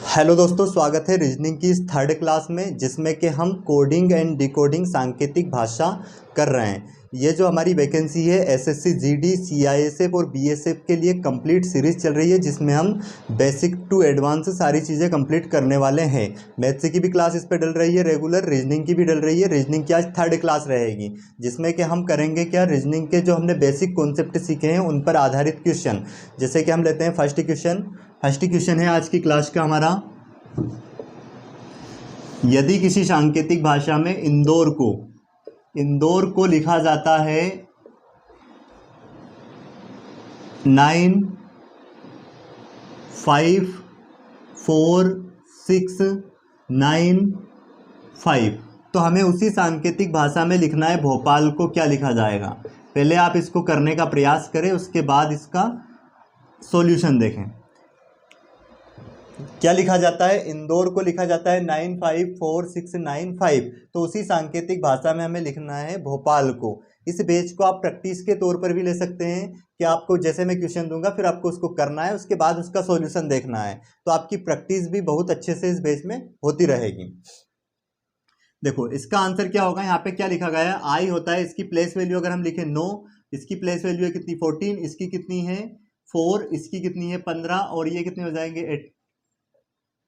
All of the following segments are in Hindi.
हेलो दोस्तों, स्वागत है रीजनिंग की इस थर्ड क्लास में, जिसमें कि हम कोडिंग एंड डिकोडिंग सांकेतिक भाषा कर रहे हैं। ये जो हमारी वैकेंसी है एसएससी जीडी सीआईएसएफ और बीएसएफ के लिए कंप्लीट सीरीज़ चल रही है, जिसमें हम बेसिक टू एडवांस सारी चीज़ें कंप्लीट करने वाले हैं। मैथ्स की भी क्लास इस पर डल रही है रेगुलर, रीजनिंग की भी डल रही है। रीजनिंग की आज थर्ड क्लास रहेगी, जिसमें कि हम करेंगे क्या, रीजनिंग के जो हमने बेसिक कॉन्सेप्ट सीखे हैं उन पर आधारित क्वेश्चन। जैसे कि हम लेते हैं फर्स्ट क्वेश्चन है आज की क्लास का हमारा। यदि किसी सांकेतिक भाषा में इंदौर को लिखा जाता है 9 5 4 6 9 5, तो हमें उसी सांकेतिक भाषा में लिखना है भोपाल को क्या लिखा जाएगा। पहले आप इसको करने का प्रयास करें, उसके बाद इसका सॉल्यूशन देखें। क्या लिखा जाता है, इंदौर को लिखा जाता है 9 5 4 6 9 5, तो उसी सांकेतिक भाषा में हमें लिखना है भोपाल को। इस पेज को आप प्रैक्टिस के तौर पर भी ले सकते हैं कि आपको जैसे मैं क्वेश्चन दूंगा फिर आपको उसको करना है, उसके बाद उसका सॉल्यूशन देखना है, तो आपकी प्रैक्टिस भी बहुत अच्छे से इस पेज में होती रहेगी। देखो इसका आंसर क्या होगा, यहाँ पे क्या लिखा गया है, आई होता है, इसकी प्लेस वैल्यू अगर हम लिखें 9, इसकी प्लेस वैल्यू है कितनी 14, इसकी कितनी है 4, इसकी कितनी है 15, और ये कितने हो जाएंगे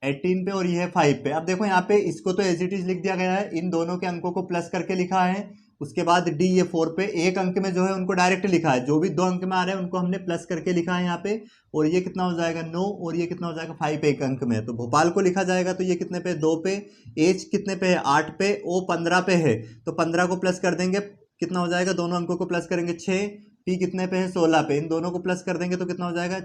18 पे, और ये है 5 पे। अब देखो यहाँ पे इसको तो एज इट इज लिख दिया गया है, इन दोनों के अंकों को प्लस करके लिखा है। उसके बाद डी ये 4 पे, एक अंक में जो है उनको डायरेक्ट लिखा है, जो भी 2 अंक में आ रहे हैं उनको हमने प्लस करके लिखा है यहाँ पे। और ये कितना हो जाएगा 9, और ये कितना हो जाएगा 5 एक अंक में, तो भोपाल को लिखा जाएगा। तो ये कितने पे 2 पे, एच कितने पे है 8 पे, ओ 15 पे है, तो 15 को प्लस कर देंगे, कितना हो जाएगा, दोनों अंकों को प्लस करेंगे 6, पी कितने पे है 16 पे, इन दोनों को प्लस कर देंगे तो कितना हो जाएगा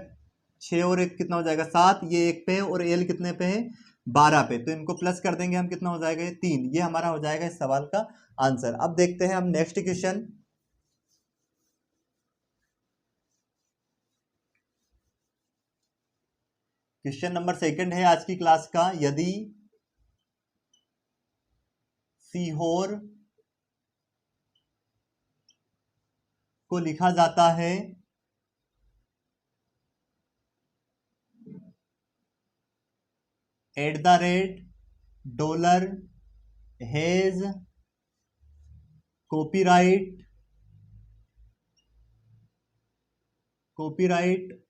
6 और 1 कितना हो जाएगा 7, ये 1 पे है, और एल कितने पे है 12 पे, तो इनको प्लस कर देंगे हम, कितना हो जाएगा 3। ये हमारा हो जाएगा इस सवाल का आंसर। अब देखते हैं हम नेक्स्ट क्वेश्चन। क्वेश्चन नंबर 2 है आज की क्लास का। यदि सीहोर को लिखा जाता है $, हेज, कॉपीराइट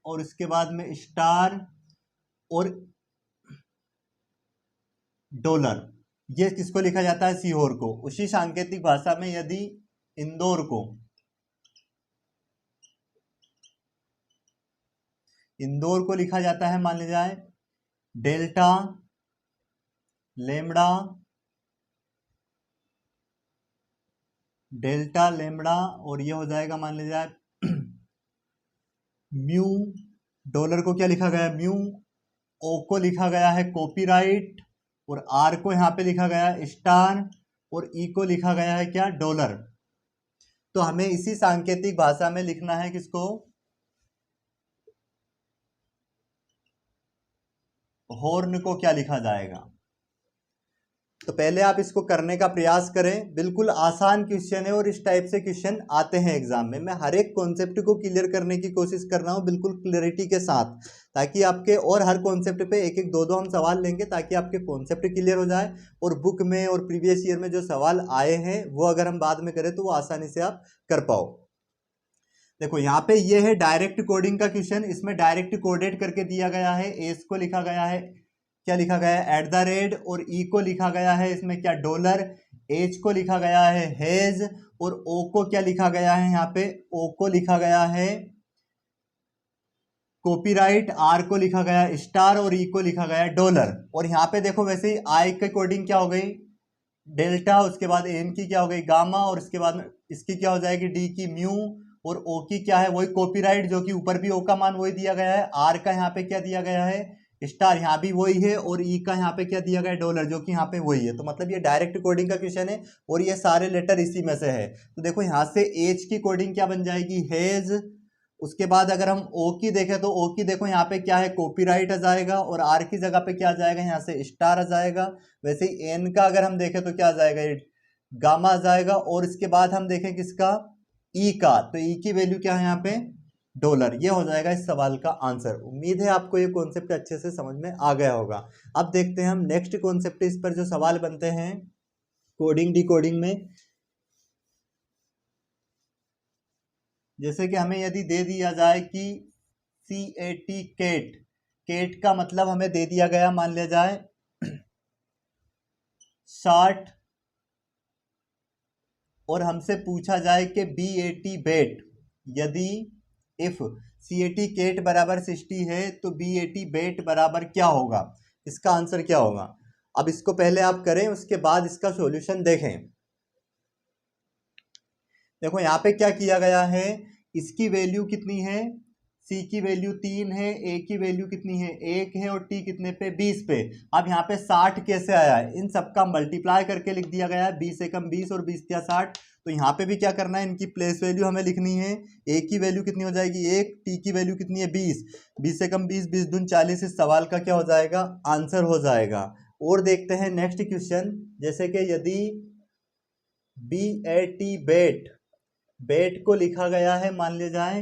और इसके बाद में स्टार और $, ये किसको लिखा जाता है, सीहोर को। उसी सांकेतिक भाषा में यदि इंदौर को लिखा जाता है, मान लिया जाए डेल्टा लेमड़ा, और ये हो जाएगा मान लिया जाए म्यू, डॉलर को क्या लिखा गया है म्यू, ओ को लिखा गया है कॉपीराइट, और आर को यहाँ पे लिखा गया है स्टार, और ई को लिखा गया है क्या $। तो हमें इसी सांकेतिक भाषा में लिखना है किसको, हॉर्न को क्या लिखा जाएगा। तो पहले आप इसको करने का प्रयास करें, बिल्कुल आसान क्वेश्चन है और इस टाइप से क्वेश्चन आते हैं एग्जाम में। मैं हर एक कॉन्सेप्ट को क्लियर करने की कोशिश कर रहा हूं बिल्कुल क्लियरिटी के साथ, ताकि आपके, और हर कॉन्सेप्ट पे एक एक दो दो हम सवाल लेंगे ताकि आपके कॉन्सेप्ट क्लियर हो जाए, और बुक में और प्रीवियस ईयर में जो सवाल आए हैं वो अगर हम बाद में करें तो वो आसानी से आप कर पाओ। देखो यहाँ पे ये है डायरेक्ट कोडिंग का क्वेश्चन, इसमें डायरेक्ट कोडेड करके दिया गया है। एस को लिखा गया है, क्या लिखा गया है $, और ई को लिखा गया है इसमें क्या $, एच को लिखा गया है हेज, और ओ को क्या लिखा गया है यहाँ पे, ओ को लिखा गया है कॉपीराइट, आर को लिखा गया है स्टार, और ई को लिखा गया है $। और यहाँ पे देखो वैसे ही आई के कोडिंग क्या हो गई डेल्टा, उसके बाद एन की क्या हो गई गामा, और इसके बाद इसकी क्या हो जाएगी डी की म्यू, और ओ की क्या है वही कॉपीराइट, जो कि ऊपर भी ओ का मान वही दिया गया है, आर का यहाँ पे क्या दिया गया है स्टार, यहाँ भी वही है, और ई का यहाँ पे क्या दिया गया है $, जो कि यहाँ पे वही है। तो मतलब ये डायरेक्ट कोडिंग का क्वेश्चन है और ये सारे लेटर इसी में से है। तो देखो यहाँ से एच की कोडिंग क्या बन जाएगी हेज, उसके बाद अगर हम ओ की देखें तो ओ की देखो यहाँ पे क्या है कॉपीराइट आ जाएगा, और आर की जगह पे क्या आ जाएगा यहाँ से स्टार आ जाएगा। वैसे ही एन का अगर हम देखें तो क्या आ जाएगा गामा आ जाएगा, और इसके बाद हम देखें किसका ई का, तो ई की वैल्यू क्या है यहाँ पे डॉलर। ये हो जाएगा इस सवाल का आंसर। उम्मीद है आपको ये कॉन्सेप्ट अच्छे से समझ में आ गया होगा। अब देखते हैं हम नेक्स्ट कॉन्सेप्ट, इस पर जो सवाल बनते हैं कोडिंग डिकोडिंग में। जैसे कि हमें यदि दे दिया जाए कि CAT केट, केट का मतलब हमें दे दिया गया, मान लिया जाए शार्ट, और हमसे पूछा जाए कि BAT बेट, यदि इफ CAT केट बराबर 60 है तो BAT बेट बराबर क्या होगा, इसका आंसर क्या होगा। अब इसको पहले आप करें, उसके बाद इसका सॉल्यूशन देखें। देखो यहाँ पे क्या किया गया है, इसकी वैल्यू कितनी है, C की वैल्यू 3 है, A की वैल्यू कितनी है 1 है, और T कितने पे 20 पे। अब यहाँ पे 60 कैसे आया है, इन सबका मल्टीप्लाई करके लिख दिया गया है, 20 एकम 20 और 20 या 60। तो यहाँ पे भी क्या करना है, इनकी प्लेस वैल्यू हमें लिखनी है। A की वैल्यू कितनी हो जाएगी 1, T की वैल्यू कितनी है 20, 20 एकम 20, 20 दूनी 40। इस सवाल का क्या हो जाएगा, आंसर हो जाएगा। और देखते हैं नेक्स्ट क्वेश्चन, जैसे कि यदि BAT बेट, बेट को लिखा गया है मान लिया जाए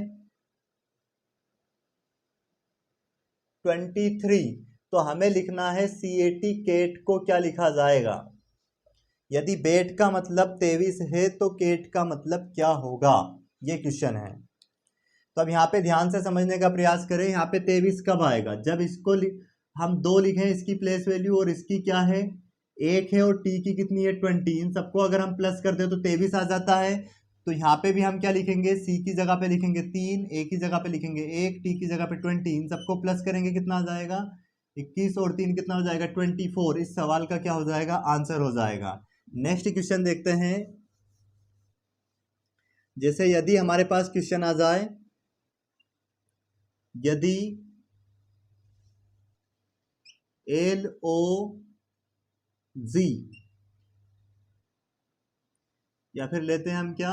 23, तो हमें लिखना है CAT केट को क्या लिखा जाएगा। यदि बेट का मतलब 23 है तो केट का मतलब क्या होगा, ये क्वेश्चन है। तो अब यहाँ पे ध्यान से समझने का प्रयास करें। यहाँ पे 23 कब आएगा, जब इसको हम 2 लिखें, इसकी प्लेस वैल्यू, और इसकी क्या है 1 है, और टी की कितनी है 20। इन सबको अगर हम प्लस कर दे तो 23 आ जाता है। तो यहाँ पे भी हम क्या लिखेंगे, C की जगह पे लिखेंगे 3, A की जगह पे लिखेंगे 1, T की जगह पे 20। इन सबको प्लस करेंगे, कितना आ जाएगा 21, और 3 कितना हो जाएगा 24। इस सवाल का क्या हो जाएगा, आंसर हो जाएगा। नेक्स्ट क्वेश्चन देखते हैं। जैसे यदि हमारे पास क्वेश्चन आ जाए, यदि LOG, या फिर लेते हैं हम क्या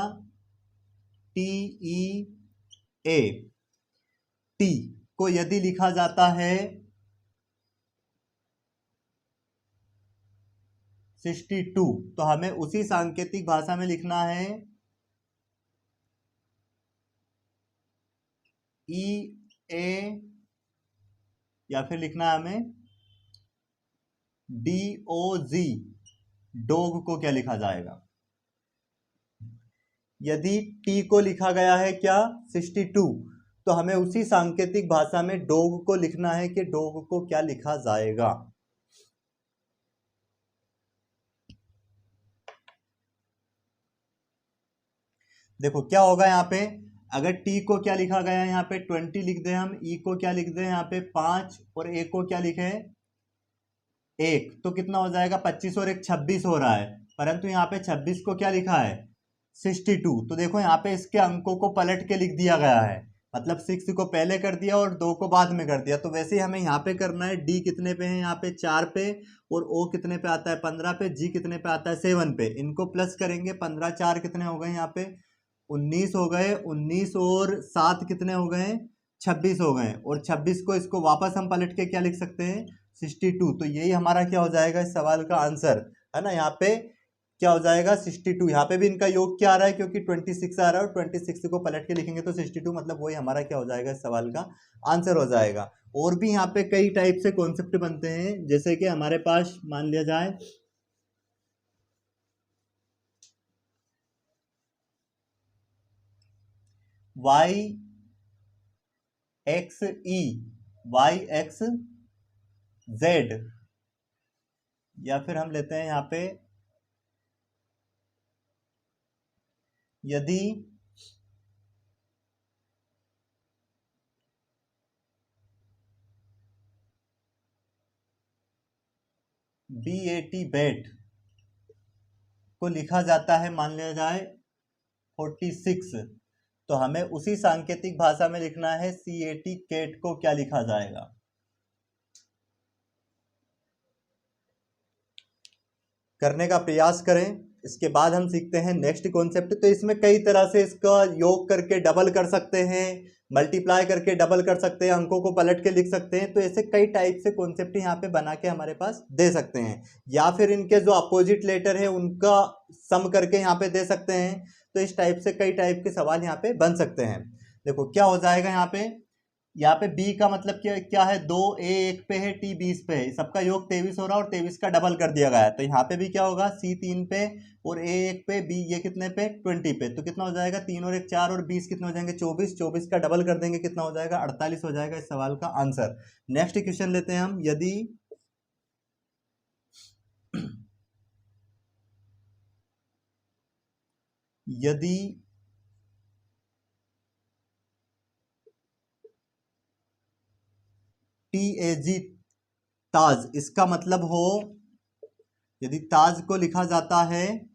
TEAT को यदि लिखा जाता है 62, तो हमें उसी सांकेतिक भाषा में लिखना है EA, या फिर लिखना है हमें DOG, डॉग को क्या लिखा जाएगा। यदि T को लिखा गया है क्या 62, तो हमें उसी सांकेतिक भाषा में डॉग को लिखना है कि डॉग को क्या लिखा जाएगा। देखो क्या होगा यहाँ पे, अगर T को क्या लिखा गया है यहाँ पे 20 लिख दे हम, E को क्या लिख दे यहाँ पे 5, और A को क्या लिखे 1, तो कितना हो जाएगा 25 और 1 26 हो रहा है। परंतु यहाँ पे 26 को क्या लिखा है 62। तो देखो यहाँ पे इसके अंकों को पलट के लिख दिया गया है, मतलब 6 को पहले कर दिया और 2 को बाद में कर दिया। तो वैसे ही हमें यहाँ पे करना है। D कितने पे है यहाँ पे 4 पे, और O कितने पे आता है 15 पे, G कितने पे आता है 7 पे। इनको प्लस करेंगे, 15 4 कितने हो गए यहाँ पे 19 हो गए, 19 और 7 कितने हो गए 26 हो गए, और 26 को इसको वापस हम पलट के क्या लिख सकते हैं 62। तो यही हमारा क्या हो जाएगा इस सवाल का आंसर, है ना। यहाँ पे क्या हो जाएगा 62। यहाँ पे भी इनका योग क्या आ रहा है, क्योंकि 26 आ रहा है, और 26 को पलट के लिखेंगे तो 62, मतलब वही हमारा क्या हो जाएगा इस सवाल का आंसर हो जाएगा। और भी यहाँ पे कई टाइप से कॉन्सेप्ट बनते हैं, जैसे कि हमारे पास मान लिया जाए YXZ, या फिर हम लेते हैं यहाँ पे यदि BAT बेट को लिखा जाता है मान लिया जाए 46, तो हमें उसी सांकेतिक भाषा में लिखना है CAT केट को क्या लिखा जाएगा। करने का प्रयास करें। इसके बाद हम सीखते हैं नेक्स्ट कॉन्सेप्ट। तो इसमें कई तरह से इसका योग करके डबल कर सकते हैं, मल्टीप्लाई करके डबल कर सकते हैं, अंकों को पलट के लिख सकते हैं। तो ऐसे कई टाइप से कॉन्सेप्ट यहाँ पे बना के हमारे पास दे सकते हैं, या फिर इनके जो अपोजिट लेटर है उनका सम करके यहाँ पे दे सकते हैं। तो इस टाइप से कई टाइप के सवाल यहाँ पे बन सकते हैं। देखो क्या हो जाएगा यहाँ पे b का मतलब क्या क्या है, 2, a 1 पे है, t 20 पे है, सबका योग 23 हो रहा है और 23 का डबल कर दिया गया है। तो यहाँ पे भी क्या होगा, c 3 पे और a 1 पे, b ये कितने पे 20 पे, तो कितना हो जाएगा 3 और 1 4 और 20 कितने हो जाएंगे 24, 24 का डबल कर देंगे कितना हो जाएगा 48 हो जाएगा इस सवाल का आंसर। नेक्स्ट क्वेश्चन लेते हैं हम, यदि TAG ताज इसका मतलब हो, यदि ताज को लिखा जाता है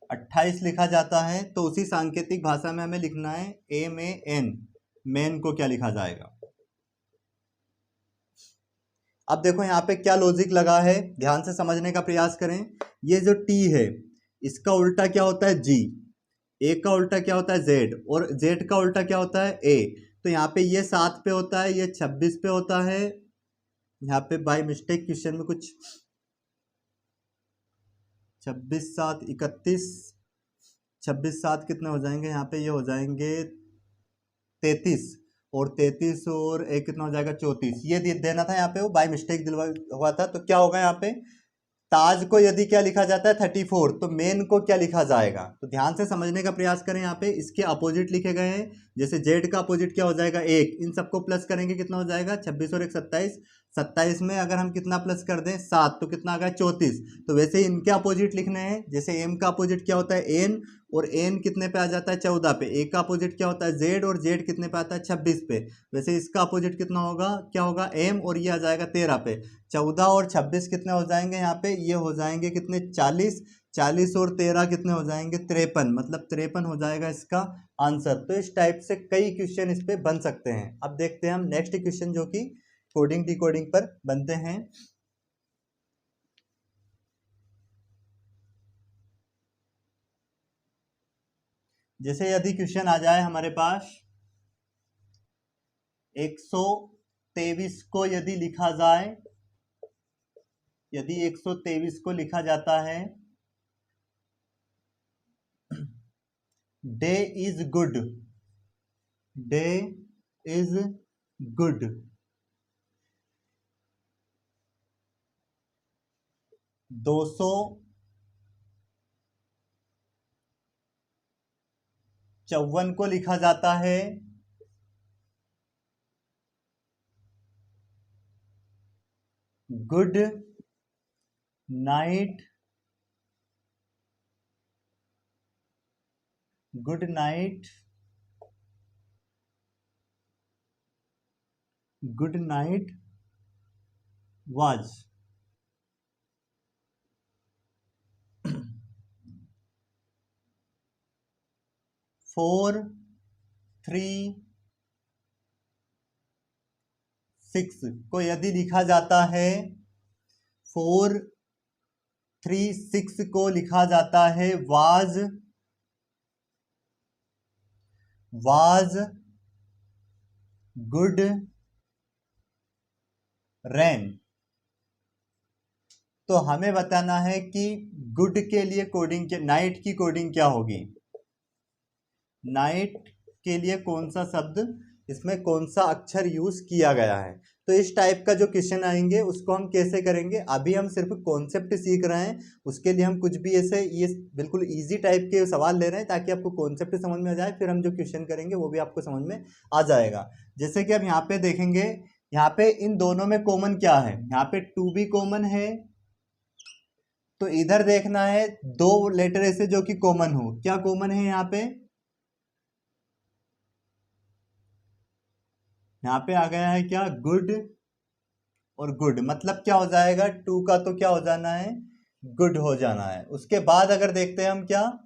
28 लिखा जाता है, तो उसी सांकेतिक भाषा में हमें लिखना है MAN, मैन को क्या लिखा जाएगा। अब देखो यहाँ पे क्या लॉजिक लगा है, ध्यान से समझने का प्रयास करें। ये जो T है इसका उल्टा क्या होता है G, A का उल्टा क्या होता है Z, और Z का उल्टा क्या होता है A। तो यहाँ पे ये 7 पे होता है, ये 26 पे होता है। यहाँ पे बाय मिस्टेक क्वेश्चन में कुछ 26 7 31, 26 7 कितने हो जाएंगे यहाँ पे, ये हो जाएंगे 33, और 33 और एक कितना हो जाएगा 34, ये देना था यहाँ पे, वो बाय मिस्टेक दिलवा हुआ था। तो क्या होगा यहाँ पे, ताज को यदि क्या लिखा जाता है 34, तो मेन को क्या लिखा जाएगा। तो ध्यान से समझने का प्रयास करें, यहाँ पे इसके अपोजिट लिखे गए हैं। जैसे जेड का अपोजिट क्या हो जाएगा 1, इन सबको प्लस करेंगे कितना हो जाएगा 26 और 1 27, 27 में अगर हम कितना प्लस कर दें 7, तो कितना आ गया 34। तो वैसे ही इनके अपोजिट लिखने हैं, जैसे एम का अपोजिट क्या होता है एन, और एन कितने पे आ जाता है 14 पे, ए का अपोजिट क्या होता है जेड, और जेड कितने पे आता है 26 पे। वैसे इसका अपोजिट कितना होगा, क्या होगा एम, और ये आ जाएगा 13 पे। 14 और 26 कितने हो जाएंगे यहाँ पे, ये हो जाएंगे कितने 40, 40 और 13 कितने हो जाएंगे 53, मतलब 53 हो जाएगा इसका आंसर। तो इस टाइप से कई क्वेश्चन इस पे बन सकते हैं। अब देखते हैं हम नेक्स्ट क्वेश्चन जो कि कोडिंग डिकोडिंग पर बनते हैं। जैसे यदि क्वेश्चन आ जाए हमारे पास 123 को यदि लिखा जाए, यदि 123 को लिखा जाता है day is good, day is good, 254 को लिखा जाता है good night, good night, good night was. 4 3 6 को यदि लिखा जाता है, 4 3 6 को लिखा जाता है वाज, वाज गुड रैन। तो हमें बताना है कि गुड के लिए कोडिंग क्या, नाइट की कोडिंग क्या होगी, नाइट के लिए कौन सा शब्द, इसमें कौन सा अक्षर यूज किया गया है। तो इस टाइप का जो क्वेश्चन आएंगे उसको हम कैसे करेंगे, अभी हम सिर्फ कॉन्सेप्ट सीख रहे हैं, उसके लिए हम कुछ भी ऐसे ये बिल्कुल इजी टाइप के सवाल ले रहे हैं ताकि आपको कॉन्सेप्ट समझ में आ जाए, फिर हम जो क्वेश्चन करेंगे वो भी आपको समझ में आ जाएगा। जैसे कि अब यहाँ पे देखेंगे, यहाँ पे इन दोनों में कॉमन क्या है, यहाँ पे 2 भी कॉमन है, तो इधर देखना है 2 लेटर ऐसे जो कि कॉमन हो, क्या कॉमन है यहाँ पे, यहाँ पे आ गया है क्या गुड और गुड, मतलब क्या हो जाएगा 2 का तो क्या हो जाना है गुड हो जाना है। उसके बाद अगर देखते हैं हम क्या,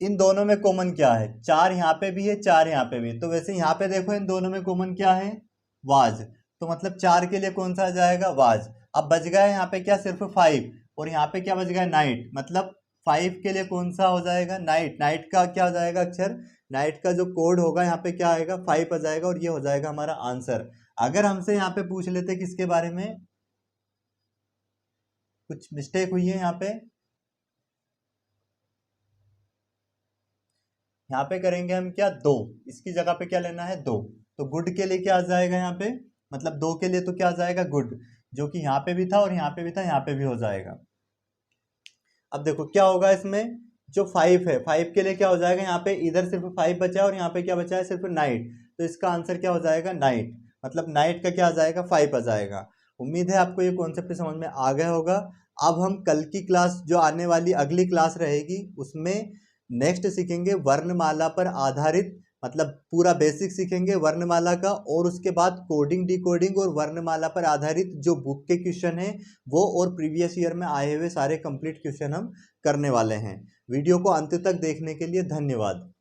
इन दोनों में कॉमन क्या है, 4 यहाँ पे भी है 4 यहाँ पे भी है, तो वैसे यहाँ पे देखो इन दोनों में कॉमन क्या है वाज, तो मतलब 4 के लिए कौन सा आ जाएगा वाज। अब बच गया यहाँ पे क्या सिर्फ 5, और यहाँ पे क्या बच गया नाइट, मतलब 5 के लिए कौन सा हो जाएगा, नाइट। नाइट का क्या हो जाएगा अक्षर, नाइट का जो कोड होगा यहाँ पे क्या आएगा, 5 आ जाएगा, और ये हो जाएगा हमारा आंसर। अगर हमसे यहाँ पे पूछ लेते किसके बारे में, कुछ मिस्टेक हुई है यहाँ पे, यहाँ पे करेंगे हम क्या, 2, इसकी जगह पे क्या लेना है, 2। तो गुड के लिए क्या आ जाएगा यहाँ पे, मतलब 2 के लिए तो क्या आ जाएगा, गुड, जो कि यहाँ पे भी था और यहाँ पे भी था, यहाँ पे भी हो जाएगा। अब देखो क्या होगा इसमें, जो 5 है, 5 के लिए क्या हो जाएगा, यहाँ पे इधर सिर्फ 5 बचा है और यहाँ पे क्या बचा है, सिर्फ नाइट। तो इसका आंसर क्या हो जाएगा, नाइट, मतलब नाइट का क्या आ जाएगा, 5 आ जाएगा। उम्मीद है आपको ये कॉन्सेप्ट समझ में आ गया होगा। अब हम कल की क्लास, जो आने वाली अगली क्लास रहेगी, उसमें नेक्स्ट सीखेंगे वर्णमाला पर आधारित, मतलब पूरा बेसिक सीखेंगे वर्णमाला का, और उसके बाद कोडिंग, डिकोडिंग और वर्णमाला पर आधारित जो बुक के क्वेश्चन हैं वो, और प्रीवियस ईयर में आए हुए सारे कंप्लीट क्वेश्चन हम करने वाले हैं। वीडियो को अंत तक देखने के लिए धन्यवाद।